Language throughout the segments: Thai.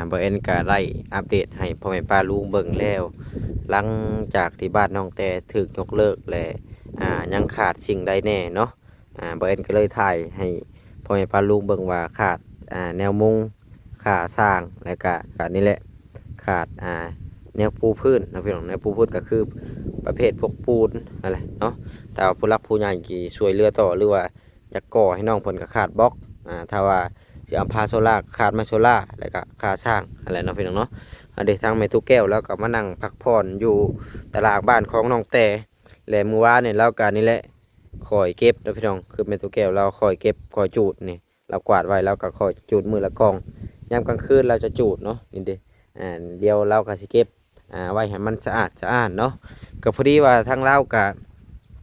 บ่เอ็นก็ไล่อัปเดตให้พ่อแม่ป้าลุงเบิ่งแล้วหลังจากที่บ้านน้องแต่ถูกยกเลิกและยังขาดสิ่งใดแน่เนาะบ่เอ็นก็เลยถ่ายให้พ่อแม่ป้าลุงเบิ่งว่าขาดแนวมุงค่าสร้างแล้วก็นี่แหละขาดแนวปูพื้นนะพี่น้องแนวปูพื้นก็คือประเภทพวกปูนอะไรเนาะแต่ว่าผู้รักผู้ใหญ่ที่ช่วยเหลือต่อหรือว่าจะก่อให้น้องเพิ่นก็ขาดบล็อกถ้าว่าสิอัมพาโซล่าขาดไม้โซล่าแล้วก็ค่าสร้างอะไรเนาะพี่น้องเนาะเด็กทางแม่ตุกแก้วแล้วก็มานั่งพักผ่อนอยู่ตลาดบ้านของน้องแต่และมื้อวานนี่เราก็นี่แหละคอยเก็บนะพี่น้องคือแม่ตุกแก้วเราคอยเก็บคอยจูดนี่เรากวาดไว้แล้วก็คอยจูดมือละกองยามกลางคืนเราจะจูดเนาะนี่เด้เดี๋ยวเราก็สิเก็บไว้ให้มันสะอาดเนาะก็พอดีว่าทางเราก็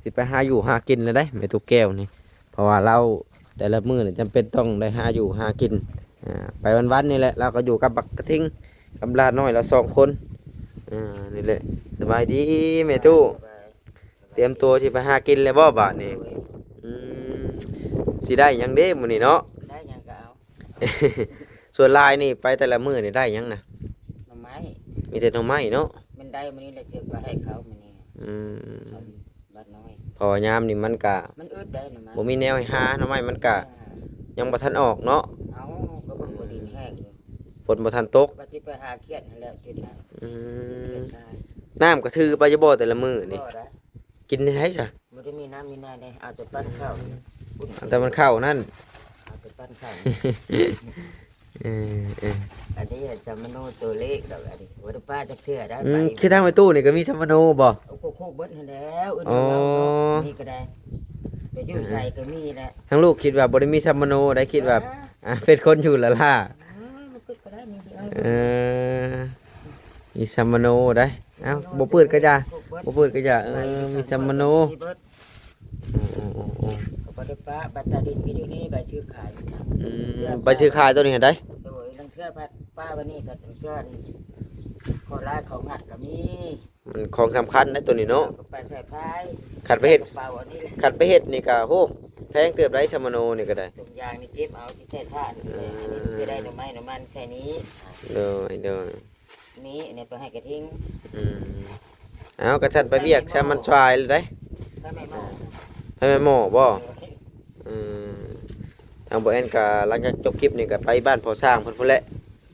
สิไปหาอยู่หากินเลยได้แม่ตุกแก้วนี่เพราะว่าเราแต่ละมื้อนี่จำเป็นต้องได้หาอยู่หากินไปวันๆนี่แหละเราก็อยู่กับบักกระทิงกำลาน้อยเรา2 คนนี่แหละสบายดีแม่ตู้เตรียมตัวสิไปหากินเลยบ่บาดนี่สิได้หยังเด้มื้อนี้เนาะได้หยังก็เอา ส่วนลายนี่ไปแต่ละมื้อนี่ได้หยังนะหน่อไม้ มีแต่หน่อไม้เนาะมันได้มื้อนี้แหละเชื่อไปให้เขามื้อนี้บัดน้อยพอยามนี่มันก็มันอึดได้หน่อไม้บ่มีแนวให้หาหน่อไม้มันก็ยังบ่ทันออกเนาะเอาก็บ่ดินแห้งอยู่ฝนบ่ทันตกบัดสิไปหาเขียดนั่นแหละจุดนั้นน้ำก็ถือไปจะบ่แต่ละมื้อนี่กินได้ซะบ่ได้มีน้ำมีนาได้เอาแต่ปั้นข้าวแต่มันเข้านั่นเอาแต่ปั้นข้าวอันนี้จะมโนตัวเลขดอกอันนี้บ่ได้ป้าจักเทื่อได้ไปคือทางไปตู้นี่ก็มีธรรมโนบ่โคกเบิดหั่นแล้วนี่ก็ได้ไปอยู่ใส่ก็มีแหละทั้งลูกคิดว่าบ่ได้มีธรรมโนได้คิดว่าเป็นคนอยู่ละล่ะมีธรรมโนได้เอ้าบ่เปิดก็อย่าบ่เปิดก็อย่ามีธรรมโนบ่ได้ป้าบัตรดินมีอยู่นี่ใบชื่อขายใบชื่อขายตัวนี้เห็นได้โดยลังเทื่อป้าวันนี้ก็เทื่อขอลาของหัดก็มีมันของสำคัญนะตัวนี้เนาะไปใส่พายขัดไปเฮ็ดนี่ก็โหแพงเติบได้ธรรมโนนี่ก็ได้ตุ่มยางนี่เก็บเอาที่แท้ท่านี่จะได้หน่อไม้หน่อมันแค่นี้เด้อนี้เนี่ยไปให้กระทิงเอากระชันไปเวียกซะมันชายเลยได้ให้แม่หมอบ่ทางบ่แอนก็หลังจากจบคลิปนี่ก็ไปบ้านพอสร้างเพิ่นพุ่นแหละ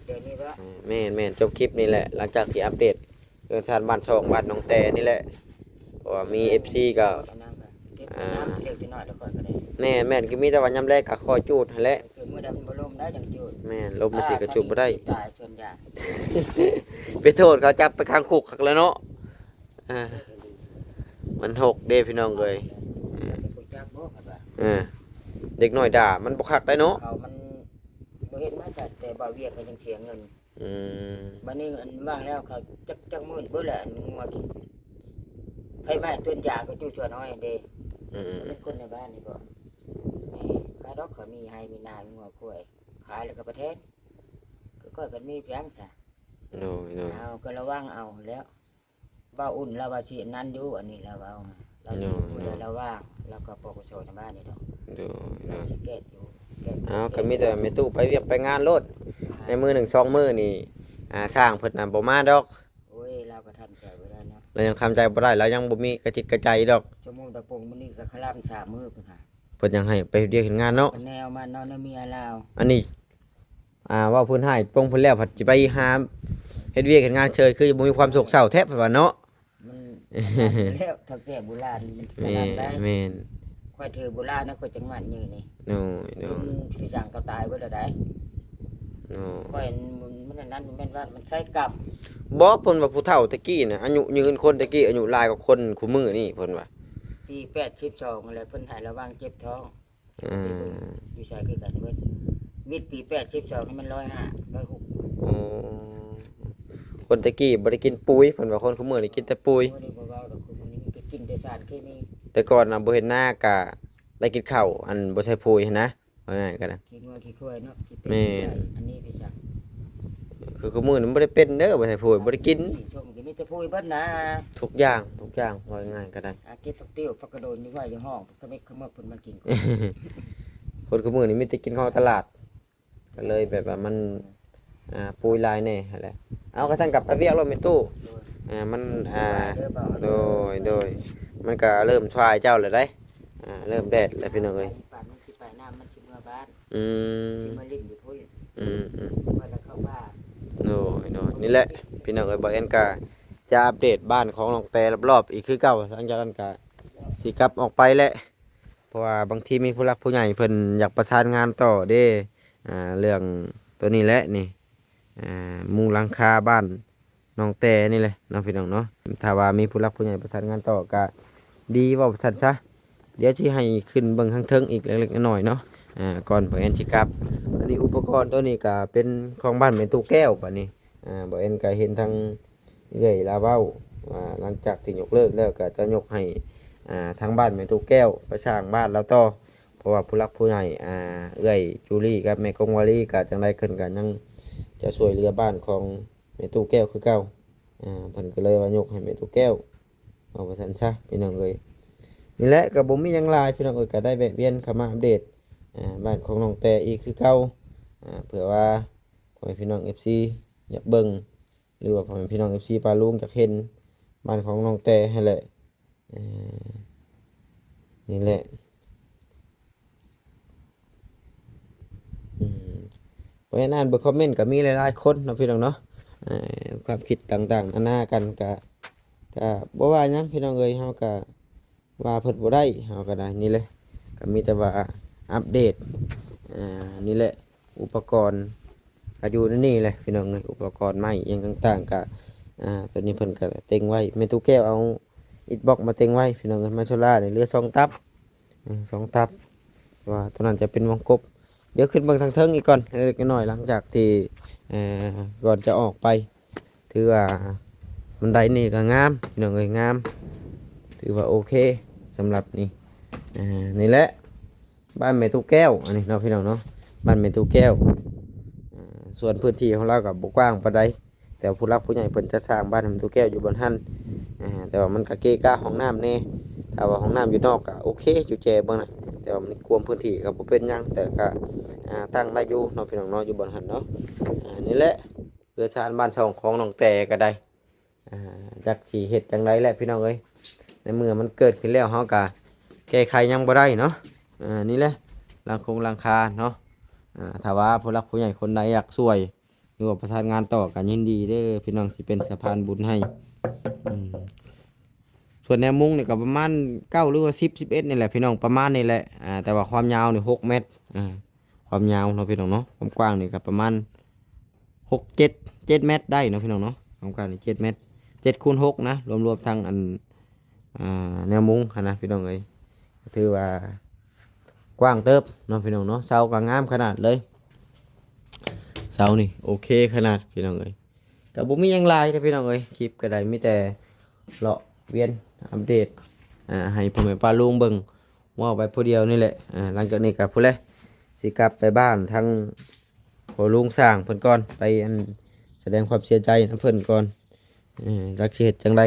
เดี๋ยวนี้บ่แม่นจบคลิปนี่แหละหลังจากที่อัปเดตเรื่องชาติบ้านช่องบ้านน้องแต่นี่แหละเพราะว่ามี FC ก็แม่นก็มีแต่ว่ายามแรกก็คอยจูดหั่นแหละมื้อใดมันบ่ลมได้จังจูดแม่นลมมันสิก็จูดบ่ได้ตายชนยาไปโทษเขาจับไปข้างคุกคักแล้วเนาะมันหกเด้พี่น้องเอ้ยเด็กน้อยด่ามันบ่คักได้เนาะเขามันบ่เฮ็ดมาจัดแต่บ่เวียกก็ยังเสียเงินบัดนี้อันว่างแล้วเขาจักมื้อเบิดแหละงัวกินไผแม่ต้นยาก็จู่ชั่วน้อยเด้เป็นคนในบ้านนี่บ่ขายดอกเขามีให้มีนามีงัวกล้วยขายแล้วก็ประเทศก็กันมีเพียงซะเอาก็ระวังเอาแล้วบ่อุ่นแล้วว่าสินั้นอยู่อันนี้แล้วเอาเราสิพูดแล้วว่างแล้วก็ปกชในบ้านนี่ดอกเราสิเก็บอยู่ก็มีแต่แม่ตู้ไปเวียกไปงานรถในมือ1 2มื้อนี่สร้างเพิ่นน่ะบ่มาดอกโอ้ยเราก็ทำใจบ่ได้เนาะเรายังทำใจบ่ได้เรายังบ่มีกระจิตกระใจดอกชั่วโมงตะปงมื้อนี้ก็คลำ3มื้อพุ่นค่ะเพิ่นยังให้ไปเรียกเฮ็ดงานเนาะแนวมันเนาะเมียลาวอันนี้ว่าเพิ่นให้ปงเพิ่นแล้วผัดสิไปหาเฮ็ดเวียกเฮ็ดงานเฉยคือบ่มีความโศกเศร้าแท้ว่าเนาะมันแล้วถ้าแก่โบราณมันได้แม่นค่อยถือโบราณนะค่อยจังหวัดยืนนี่ที่สั่งก็ตายเบิดแล้วได้ค่อยมันนั้นแม่นว่ามันใช้กรรมบ่เพิ่นว่าผู้เฒ่าตะกี้น่ะอายุยืนคนตะกี้อายุหลายกว่าคนคู่มื้อนี่เพิ่นว่าปี82นั่นแหละเพิ่นให้ระวังเจ็บท้องอยู่ใช้คือกันเบิดวิทย์ปี82นี่มัน105 106คนตะกี้บ่ได้กินปุ๋ยเพิ่นว่าคนคู่มื้อนี่กินแต่ปุ๋ยบ่ได้เว้าดอกคือมื้อนี้กินแต่สารเคมีแต่ก่อนน่ะบ่เห็นหน้าก็ได้กินข้าวอันบ่ใช่ปุ๋ยนะว่าง่ายก็นะขี้งัวขี้ควายเนาะแม่อันนี้พี่จักคือคู่มื้อนี่บ่ได้เป็นเด้อบ่ใช่ปุ๋ยบ่ได้กินชมกินมีแต่ปุ๋ยเบิดนะทุกอย่างว่าง่ายก็ได้เก็บผักติ้วผักกระโดนนี่ไว้อยู่ห้องก็ไม่ขมบเพิ่นมากินคนคู่มื้อนี่มีแต่กินของตลาดก็เลยแบบว่ามัน ปุยลายแน่หั่นแหละเอากระทั่งกลับไปเวียกรถแม่ตู้มัน เด้อบ่าว โดยมันก็เริ่มชวายเจ้าแล้วได้เริ่มแดดแล้วพี่น้องเอ้ย ป่านมันสิไปน้ำมันสิเมื่อบ้าน อืม สิมาลิ้นอยู่พุ่น อืม ว่าแล้วเข้าบ้าน โดยนี่แหละพี่น้องเอ้ยบ่เอ็นก็จะอัปเดตบ้านของน้องแต่รอบๆอีกคือเก่าหลังจากนั้นก็สิกลับออกไปแหละเพราะว่าบางทีมีผู้หลักผู้ใหญ่เพิ่นอยากประสานงานต่อเด้เรื่องตัวนี้แหละนี่มุงหลังคาบ้านน้องแต่นี่แหละน้องพี่น้องเนาะถ้าว่ามีผู้หลักผู้ใหญ่ประสานงานต่อก็ดีเว่าซั่นซะเดี๋ยวสิให้ขึ้นเบิ่งข้างเทิงอีกเล็กๆน้อยๆเนาะก่อนบ่เอ็นสิกลับอันนี้อุปกรณ์ตัวนี้ก็เป็นของบ้านแม่ตู้แก้วบัดนี้บ่เอ็นก็เห็นทางเอื้อยลาเว้าหลังจากที่ยกเลิกแล้วก็จะยกให้ทางบ้านแม่ตู้แก้วไปสร้างบ้านแล้วต่อเพราะว่าผู้หลักผู้ใหญ่เอื้อยจูลี่กับแม่กงวาลีก็จังได๋ขึ้นก็ยังจะช่วยเหลือบ้านของแม่ตู้แก้วคือเก่าเพิ่นก็เลยว่ายกให้แม่ตู้แก้วเอาว่าซั่นซะพี่น้องเอ้ยนี่แหละก็บ่มีหยังหลายพี่น้องเอ้ยก็ได้แวะเวียนเข้ามาอัปเดตบ้านของน้องแต่อีกคือเก่าเผื่อว่าพ่อแม่พี่น้อง FC อยากเบิ่งหรือว่าพ่อแม่พี่น้อง FC ปาลุงอยากเห็นบ้านของน้องแต่ให้แหละนี่แหละเพราะฉะนั้นเบอร์คอมเมนต์ก็มีหลายๆคนเนาะพี่น้องเนาะความคิดต่างๆนานากันก็บ่ว่าหยังพี่น้องเอ้ยเฮาก็ว่าเพิ่นบ่ได้เฮาก็ได้นี่แหละก็มีแต่ว่าอัปเดตนี่แหละอุปกรณ์ก็อยู่ในนี่แหละพี่น้องเอ้ยอุปกรณ์ใหม่อิหยังต่างๆก็ตัวนี้เพิ่นก็เต็งไว้แม่ตู้แก้วเอาอิฐบล็อกมาเต็งไว้พี่น้องเอ้ยมาโซล่านี่เหลือ2ตับ2ตับว่าตัวนั้นจะเป็นวงกบเดี๋ยวขึ้นเบิ่งทางเทิงอีกก่อนเล็กน้อยหลังจากที่ก่อนจะออกไปถือว่าบันไดนี่ก็งามพี่น้องเอ้ยงามถือว่าโอเคสำหรับนี่นี่แหละบ้านแม่ตู้แก้วอันนี้เนาะพี่น้องเนาะบ้านแม่ตู้แก้วส่วนพื้นที่ของเราก็บ่กว้างปานใดแต่ผู้รักผู้ใหญ่เพิ่นจะสร้างบ้านแม่ตู้แก้วอยู่บนหันแต่ว่ามันก็เกะกะห้องน้ำแน่ถ้าว่าห้องน้ำอยู่นอกก็โอเคอยู่แจเบิ่งนะแต่ว่ามันกวมพื้นที่ก็บ่เป็นหยังแต่ก็ตั้งได้อยู่เนาะพี่น้องเนาะอยู่บนหันเนาะนี่แหละเพื่อชานบ้านช่องของน้องแต่ก็ได้จักสิเฮ็ดจังไดแหละพี่น้องเอ้ยในเมื่อมันเกิดขึ้นแล้วเฮาก็แก้ไขยังบ่ได้เนาะนี่แหละหลังคาเนาะถ้าว่าผู้รักผู้ใหญ่คนใดอยากช่วยหรือว่าประสานงานต่อกันยินดีเด้อพี่น้องสิเป็นสะพานบุญให้ส่วนแนวมุ้งนี่ก็ประมาณ9หรือว่า10 11นี่แหละพี่น้องประมาณนี่แหละแต่ว่าความยาวนี่6เมตรความยาวเนาะพี่น้องเนาะความกว้างนี่ก็ประมาณ7 เมตรได้เนาะพี่น้องเนาะความกว้างนี่7 เมตร7 คูณ 6นะรวมๆทั้งอันแนวมุ้งนะพี่น้องเอ้ยถือว่ากว้างเติบเนาะพี่น้องเนาะเสาก็งามขนาดเลยเสานี่โอเคขนาดพี่น้องเอ้ยก็บ่มีหยังหลายนะพี่น้องเอ้ยคลิปก็ได้มีแต่เลาะเวียนอัปเดตให้พ่อแม่ป้าลุงเบิ่งว่าไปผู้เดียวนี่แหละหลังจากนี้ก็ผู้ใดสิกลับไปบ้านทั้งพ่อลุงสร้างเพิ่นก่อนไปแสดงความเสียใจนำเพิ่นก่อนจักสิเฮ็ดจังได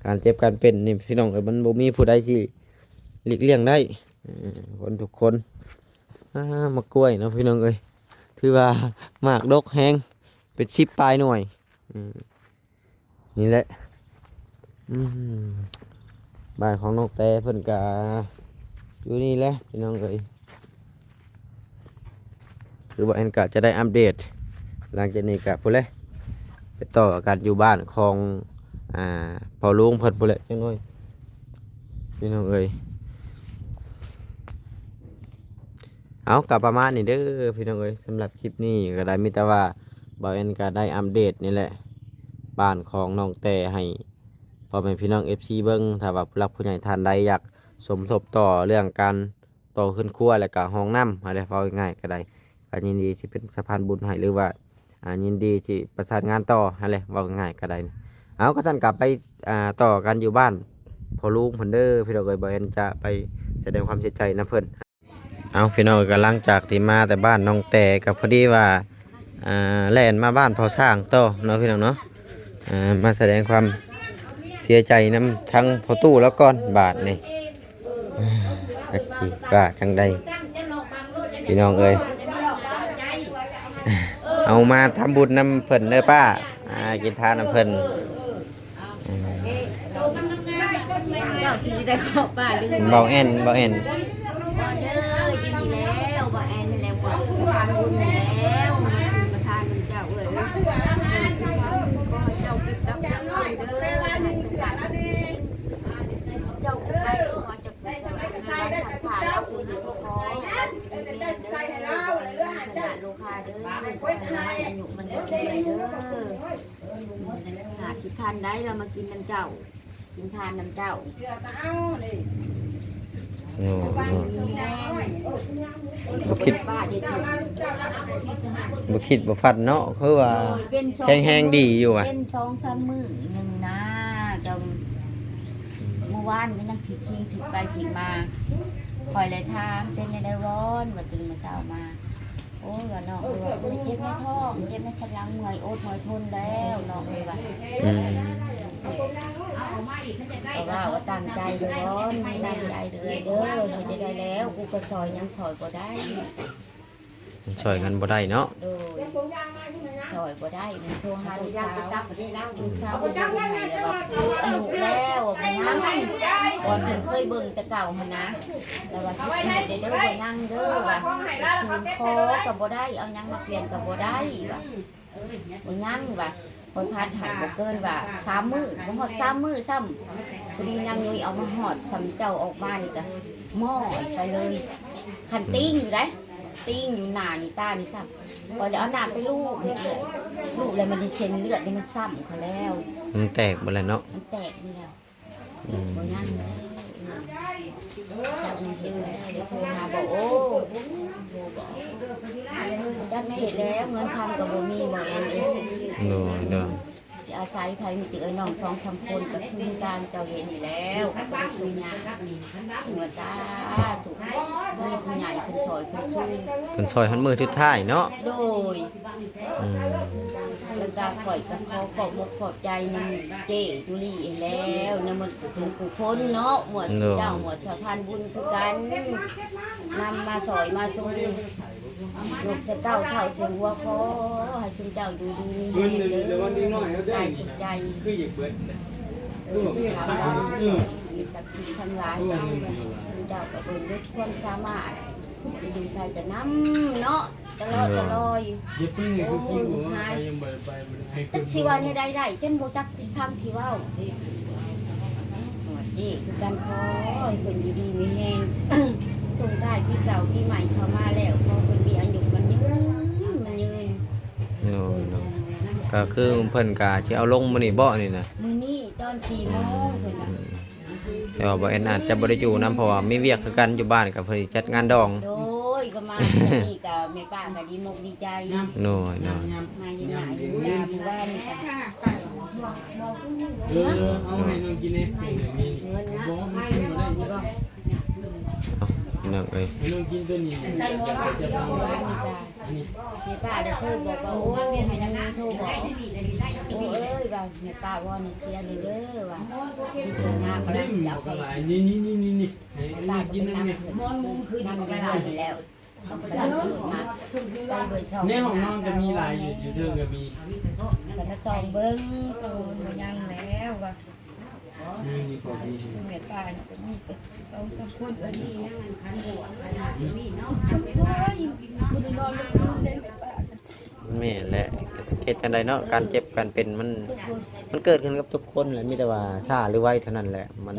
การเจ็บการเป็นนี่พี่น้องเอ้ยมันบ่มีผู้ใดสิหลีกเลี่ยงได้คนทุกคนมะกล้วยเนาะพี่น้องเอ้ยถือว่าหมากดกแฮงเป็น10 ปลายหน่วยนี่แหละบ้านของน้องแต่เพิ่นก็อยู่นี่แหละพี่น้องเอ้ยคือว่าเอ็นก็จะได้อัปเดตหลังจากนี้ก็พุ่นแหละไปต่อกันอยู่บ้านของพ่อลุงเพิ่นพุ่นแหละจังน้อยพี่น้องเอ้ยเอากลับประมาณนี้เด้อพี่น้องเอ้ยสำหรับคลิปนี้ก็ได้มีแต่ว่าบ่าวเอ็นก็ได้อัปเดตนี่แหละบ้านของน้องแต่ให้พ่อแม่พี่น้อง FC เบิ่งถ้าว่าผู้หลักผู้ใหญ่ท่านใดอยากสมทบต่อเรื่องการต่อขึ้นครัวแล้วก็ห้องน้ำอะไรเว้าง่ายๆก็ได้ก็ยินดีสิเป็นสะพานบุญให้หรือว่ายินดีสิประสานงานต่ออะไรเว้าง่ายๆก็ได้เอาก็ท่านกลับไปต่อกันอยู่บ้านพ่อลุงเพิ่นเด้อพี่น้องเอ้ยบ่าวเอ็นจะไปแสดงความเสียใจนำเพิ่นเอาพี่น้องกำลังจากที่มาแต่บ้านน้องแต่กับพอดีว่าแล่นมาบ้านพอสร้างต่อเนาะพี่น้องเนาะมาแสดงความเสียใจน้ำทั้งพอตู้แล้วก่อนบาทนี่จักจีว่าจังใดพี่น้องเอ้ย เอามาทำบุญนำเพิ่นเด้อป้ากินทานนำเพิ่น เจ้าสิได้ขอป้าหรือ เบาแอนเบาแอน บ่เด้อยินดีแล้วบ่แอนนี่แล้วบ่ทานบุญแล้วประทานเจ้าเอ้ยขอเจ้าเก็บรับยังเด้อให้ทุกอย่างเจ้าไปขอจะไปสวัสดิการสัมภาระคุณขอดีเด้อขนาดลูกค้าเด้ออายุมันเด้อหาสิทานได้เรามากินน้ำเจ้ากินทานน้ำเจ้า โอ้ บ่คิดว่าจะถูก บ่คิดบ่ฝันเนาะคือว่าแห้งๆดีอยู่อ่ะ เป็น2-3 มื้อหนึงนะแต่เมื่อวานก็ยังผิดทิ้งผิดไปผิดมาคอยเลยถามเป็นในร้อนว่าตื่นมาเช้ามาโอ้ยว่าน้องว่าเจ็บในท้องเจ็บในสันหลังเมื่อยโอดหอยทนแล้วน้องเลยว่า อืม แต่ว่าตั้งใจเลยร้อนตั้งใจเลยเด้อให้ได้แล้วกูก็ซอยยังซอยบ่ได้ ช่วยกันบ่ได้เนาะ โดยซอยบ่ได้มันโทรหาลูกสาวลูกสาวบ่ได้ให้แล้วว่าอายุแล้วบ่ยังก่อนเพิ่นเคยเบิ่งแต่เก่าหั่นนะแล้วว่าสิให้ได้เด้อบ่ยังเด้อว่าซูนคอก็บ่ได้เอาหยังมาเปลี่ยนก็บ่ได้ว่าบ่ยังว่าคนพาดหายบ่เกินว่า3 มื้อบ่ฮอด3 มื้อซ้ำพอดีนางนุ้ยเอามาฮอดสำเจ้าออกมานี่ก็หม้อไปเลยคันติ้งอยู่ได้ติ้งอยู่หน้านี่ตานี่ซ้ำพอเดี๋ยวเอาน้ำไปลูบเลยลูบเลยมันดิเซนเลือดนี่มันซ้ำเขาแล้ว มันแตกหมดแล้วเนาะ มันแตกนี่แล้ว อืม บ่นั่นแล้วจากมันเห็นแล้วเดี๋ยวโทรมาบอกโอ้โทรบอกจักไม่เห็นแล้วเงินทำกับบ่มีบ่เอง โดยโดย อาศัยไผมีติเอ้ยน้อง2-3 คนก็คือการเจ้าเห็นนี่แล้วก็บ่ได้คุยหยังถึงว่าจ้าถูกมีผู้ใหญ่เพิ่นซอยเพิ่นช่วย เพิ่นช่วยหันมือสุดท้ายเนาะ โดย อืม แล้วก็ข่อยก็ขอบมกขอบใจนำเจจุลีแล้วนำมันผู้คนเนาะหมวดเจ้าหมวดสะพานบุญคือกันนำมาซอยมาส่งลูกเสเต้าเท่าเสียงหัวคอให้ชุมเจ้าอยู่ดีมีให้เด้อใจสุขใจ คืออยากเบิด ถามเราสิ่งศักดิ์สิทธิ์ทั้งหลายชุมเจ้าก็เบิ่งด้วยความสามารถดูใส่จะน้ำเนาะตลอด อย่าเพิ่งคือกินหัวไปยังเบิดไปมันให้ จักสิว่าเนี่ยได้จนบ่จักสิทางสิเว้านี่คือการขอให้เพิ่นอยู่ดีมีแฮง ส่งได้ที่เก่าที่ใหม่เข้ามาแล้วพอเพิ่นมีอายุมันยืน โดยโดยก็คือเพิ่นก็สิเอาลงมื้อนี้บ่นี่นะ มื้อนี้ตอน4 โมงเพิ่นน่ะ แต่ว่าบ่แอนอาจจะบ่ได้อยู่นํเพราะว่ามีเวียกคือกันอยู่บ้านกับเพิ่นสิจัดงานดอง โดยก็มานี่ก็แม่ป้าก็ดีมกดีใจ โดยโดย มาเย็นหน้าเย็นตามื้อวานนี่ก็ เอาให้น้องกินเองนี่ เงินนะ บ่ไม่กินได้ นี่บ่ พี่น้องเอ้ย ให้น้องกินตัวนี้จะ มื้อวานนี่ก็ อันนี้ แม่ป้าได้โทรบอกว่าโอ้ยให้นางนางโทรบอกโอ้เอ้ยว่าแม่ป้าว่านี่เสียเลยเด้อว่ามีคนมาบ่ได้ นี่ จับ ก็ เขา หลายนี่ให้น้ ป้า อง ก็ กิน เป็น นั่น นำ นี่ มอนมุงคืนนำไปได้แล้วเขากำลังขึ้นมาไปเบิดช่อง ในห้องนอนก็มีหลายอยู่เทิงก็มี แต่มาส่องเบิ้งตูนบ่ยังแล้วว่า นี่ก็มี คือแม่ป้านี่ก็มีแต่2-3คนอันนี้นั่งคันหัวขนาดนี้เนาะโอ้ยบ่ได้นอนเลยแม่ป้า แม่นแหละเฮ็ดจังไดเนาะการเจ็บการเป็นมันเกิดขึ้นกับทุกคนแหละมีแต่ว่าช้าหรือไวเท่านั้นแหละมัน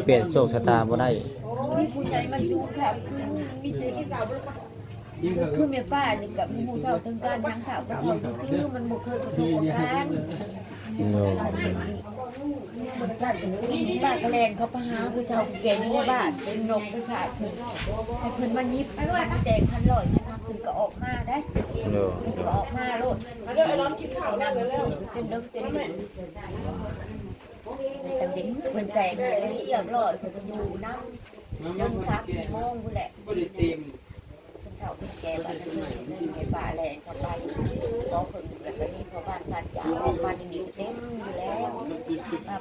เปลี่ยนโชคชะตาบ่ได้ มีผู้ใหญ่มาสู้ครับคือมีแต่คือแม่ป้านี่กับหมู่เฒ่าทั้งการยังสาวก็เฒ่าซื่อๆมันบ่เคยประสบการณ์ โดย บ้านกระแลนเขาไปหาผู้เฒ่าแก่ในบ้านเป็นนกไปขาดเพิ่นให้เพิ่นมายิบคันแดงคันลอยนะคะเพิ่นก็ออกมาได้ โดย เพิ่นก็ออกมาโลดเด้อไอ้ร้อนกินข้าวแล้วเต็มเด้อเต็มเลยแต่เด็กเพิ่นแตกเลยเรียบร้อยเพิ่นก็อยู่นำจน3-4 โมงพุ่นแหละ บ่ได้เต็ม เฒ่าเป็นแก่บ้านเพิ่นไปป่าแลนเข้าไปขอเพิ่นแล้วก็มีพ่อบ้านสัตว์ยาออกมาดีๆก็เต็มอยู่แล้ว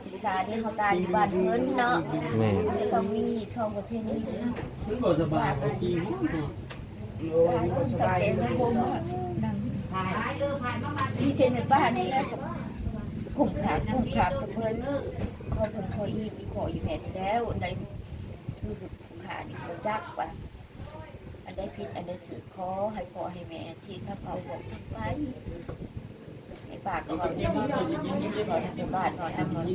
ปรึกษาที่เขาตายอยู่บ้านเพิ่นเนาะ แม่ จะต้องมีเข้าประเภทนี้ มันบ่สบายบ่ขี้หัว ตายคนสบายในวงนั่งที่เป็นในบ้านนี่แล้วกลุ่มขาดจะเพิ่นคอยเพิ่นคอยอีพออีแม่แล้วในคือขาดเขาจักว่าอันใดผิดอันใดถือขอให้พ่อให้แม่ที่ถ้าเขาบอกทำไปไอ้ปากก็ว่าไม่ดีพอทำบ้านนอนน้ำมัน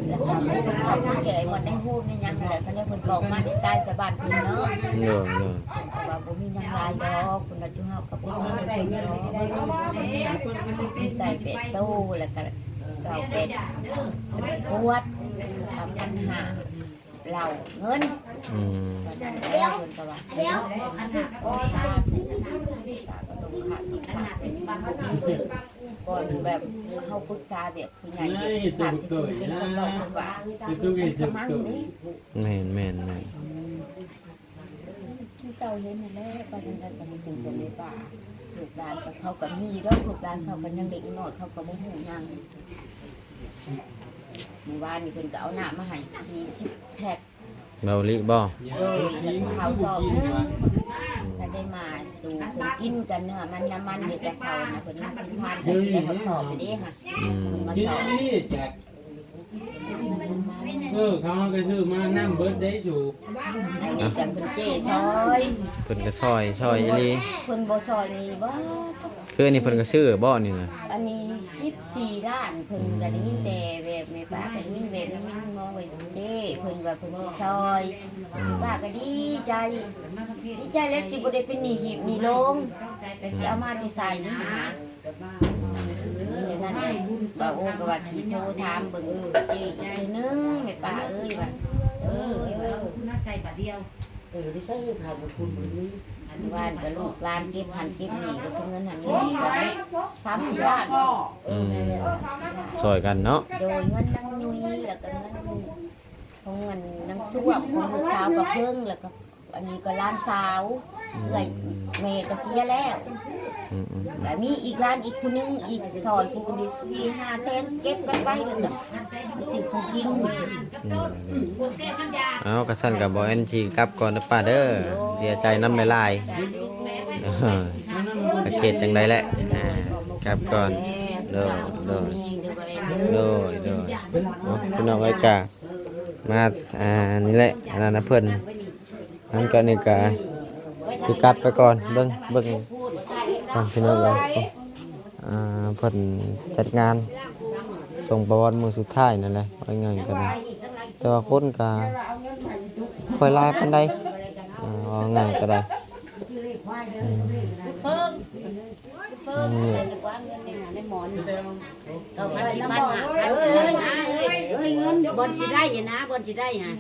แล้วก็คนขับคนแก่หมดในหูในยังอะไรก็เรียกคนบอกมาในใต้สะบานคุณเนาะ เนาะ แต่ว่าบ่มีหยังหลายดอกคุณละจุเฮากับบ่มีเพิ่นดอกมีไก่เป็ดตู้แล้วก็เก่าเป็ดกวดทำปัญหาเหล่าเงิน อืม ก็นั่นแล้วเพิ่นก็ว่าเดี๋ยวก็ขาดก็ต้องขาดเป็นบ้านก่อนแบบเฮาปรึกษาแบบผู้ใหญ่แบบถามที่คุณเป็นคนบอกว่าสมังนี่ แม่น เจ้าเห็นนั่นแหละไปยังกันกันเป็นคนในป่าลูกหลานกับเขากับมีดอกลูกหลานเขากันยังเด็กน้อยเขาก็บ่ฮู้หยังเมื่อวานนี่เพิ่นก็เอาน้ำมาให้40แพ็ค เบาลิบ่ เลยข้าวสอบนึงก็ได้มาสู่เพิ่นกินกันเนื้อมันน้ำมันเด็กกับเขานะเพิ่นมากินทานกันได้ข้าวสอบไปเด้ค่ะ อืม มา กิน สอบ นี่แจกเขาก็ซื้อมาน้ำเบิร์ดได้อยู่ อันนี้กันเพิ่นเจ้ซอย เพิ่นก็ซอยอีหลี เพิ่นบ่ซอยนี่บ่ คืออันนี้เพิ่นก็ซื้อบ่นี่นะ อันนี้14ล้านเพิ่นก็ได้ยินแต่แบบแม่ป้าก็ได้ยินแบบไม่มีมองไว้เด้เพิ่นว่าเพิ่นสิซอยป้าก็ดีใจแล้วสิบ่ได้เป็นหนี้หีบหนี้โรงแต่สิเอามาที่ใส่นี่นะนี่นั่นแหละก็โอ้ก็ว่าที่โทรถามเบิ่งเจ้อีกทีนึงแม่ป้าเอ้ยว่าน่าใส่บาทเดียวได้ใส่ผ่านมาคุณมื้อนี้ อันว่านก็ลูกหลานเก็บหันเก็บนี่ก็คือเงินหันเงินนี่ก็ได้30ล้าน อืมซอยกันเนาะ โดยเงินนางนุ้ยแล้วก็เงินของเงินนางส้วมของลูกสาวก็เพิ่งแล้วก็อันนี้ก็ร้านสาวเอื้อยแม่ก็เสียแล้ว อืม แต่มีอีกร้านอีกคนนึงอีกซอยผู้นี้4-5 แสนเก็บกันไปแล้วก็ไปซื้อของกิน เอากระสั่นกับบ่แอนสิกลับก่อนเด้อป้าเด้อเสียใจนำหลายๆประเกตจังไดแหละกลับก่อนโดยพี่น้องไว้กะมานี่แหละอันนั้นนะเพิ่นนั่นก็นี่ก็สิกลับไปก่อนเบิ่งพี่น้องเลยเพิ่นจัดงานส่งประวัติมื้อสุดท้ายนั่นแหละว่าง่ายก็ได้แต่ว่าคนก็ค่อยหลายปานใดว่าง่ายก็ได้นี่ บอลสิได้อยู่นะบอลสิได้ฮะ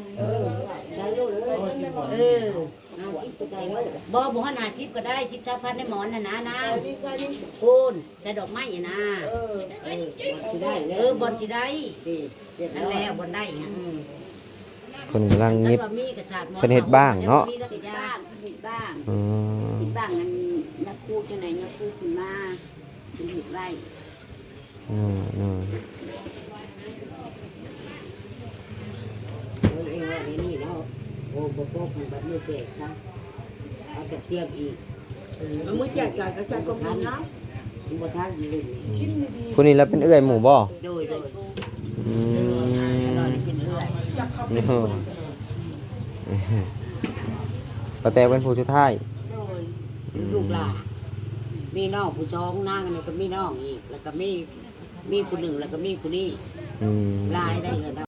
บ่หาชิปก็ได้ชิปชาวพันในหมอนน่ะนะคูณใส่ดอกไม้อยู่นะบอลสิได้นั่นแหละบอลได้ฮะ คนกำลังยิบ มีกระชาด เพิ่นเฮ็ดบ้างเนาะ มีกระชาดเฮ็ดบ้าง อืม เฮ็ดบ้างนั่นนักพูดจังไหนนักพูดขึ้นมาเป็นเฮ็ดไร่ เองว่านี่เนาะโอ้บ่พกมันบัดนี้แจกนะเอาแต่เทียบอีกมันบ่แจกจ่ายก็จ่ายกองทุนนะบ่ทันเลย คนนี้แล้วเป็นเอื้อยหมู่บ่ โดย อืม เป็นเอื้อย นี่ป้าแต่เป็นผู้สุดท้าย โดยลูกหลานมีน้องผู้สองนางนี่ก็มีน้องอีกแล้วก็มีผู้หนึ่งแล้วก็มีผู้นี้ อืม ลายได้เงิน